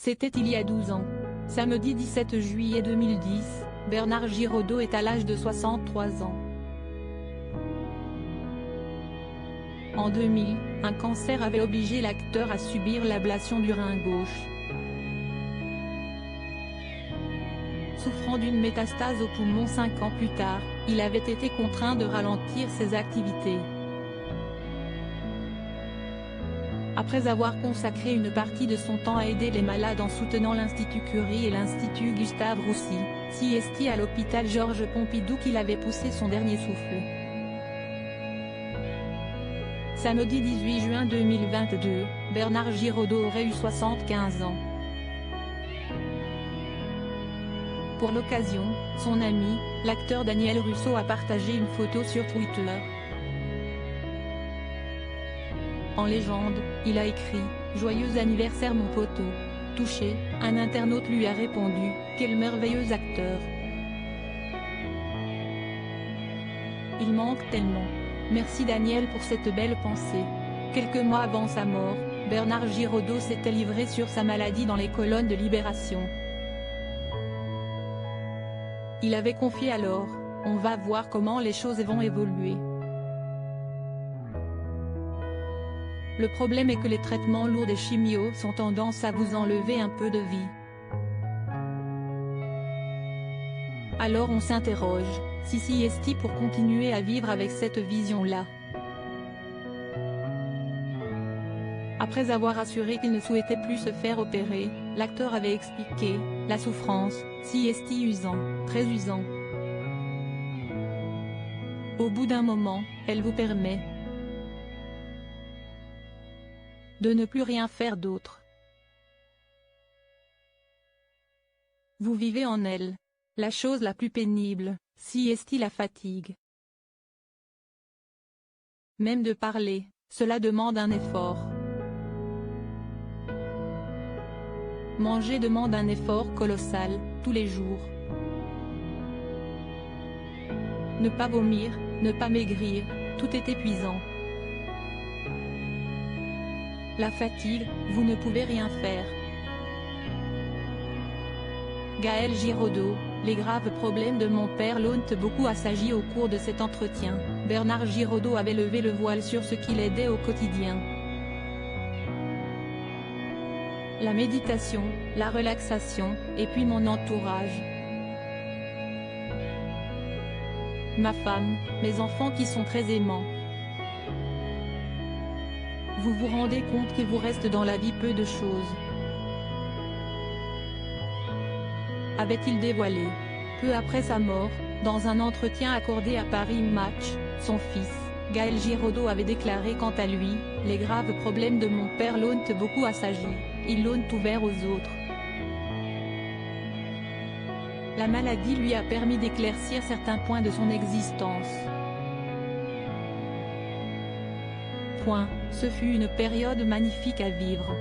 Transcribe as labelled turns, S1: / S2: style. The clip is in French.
S1: C'était il y a 12 ans. Samedi 17 juillet 2010, Bernard Giraudot est à l'âge de 63 ans. En 2000, un cancer avait obligé l'acteur à subir l'ablation du rein gauche. Souffrant d'une métastase au poumon 5 ans plus tard, il avait été contraint de ralentir ses activités. Après avoir consacré une partie de son temps à aider les malades en soutenant l'Institut Curie et l'Institut Gustave Roussy, CST à l'hôpital Georges Pompidou qu'il avait poussé son dernier souffle. Samedi 18 juin 2022, Bernard Giraudot aurait eu 75 ans. Pour l'occasion, son ami, l'acteur Daniel Russo a partagé une photo sur Twitter. En légende, il a écrit « Joyeux anniversaire mon poteau ». Touché, un internaute lui a répondu « Quel merveilleux acteur. Il manque tellement. Merci Daniel pour cette belle pensée ». Quelques mois avant sa mort, Bernard Giraudot s'était livré sur sa maladie dans les colonnes de Libération. Il avait confié alors « On va voir comment les choses vont évoluer. Le problème est que les traitements lourds des chimios ont tendance à vous enlever un peu de vie. Alors on s'interroge, si CST pour continuer à vivre avec cette vision-là. Après avoir assuré qu'il ne souhaitait plus se faire opérer, l'acteur avait expliqué « La souffrance, CST usant, très usant. Au bout d'un moment, elle vous permet de ne plus rien faire d'autre. Vous vivez en elle. La chose la plus pénible, CST la fatigue. Même de parler, cela demande un effort. Manger demande un effort colossal, tous les jours. Ne pas vomir, ne pas maigrir, tout est épuisant. La fatigue, vous ne pouvez rien faire. Gaël Giraudot, les graves problèmes de mon père l'ont beaucoup assagi au cours de cet entretien. Bernard Giraudot avait levé le voile sur ce qui l'aidait au quotidien. La méditation, la relaxation, et puis mon entourage. Ma femme, mes enfants qui sont très aimants. Vous vous rendez compte qu'il vous reste dans la vie peu de choses. Avait-il dévoilé. Peu après sa mort, dans un entretien accordé à Paris Match, son fils, Gaël Giraudot avait déclaré quant à lui, « Les graves problèmes de mon père l'ont beaucoup assagi, ils l'ont ouvert aux autres. La maladie lui a permis d'éclaircir certains points de son existence. Ce fut une période magnifique à vivre. »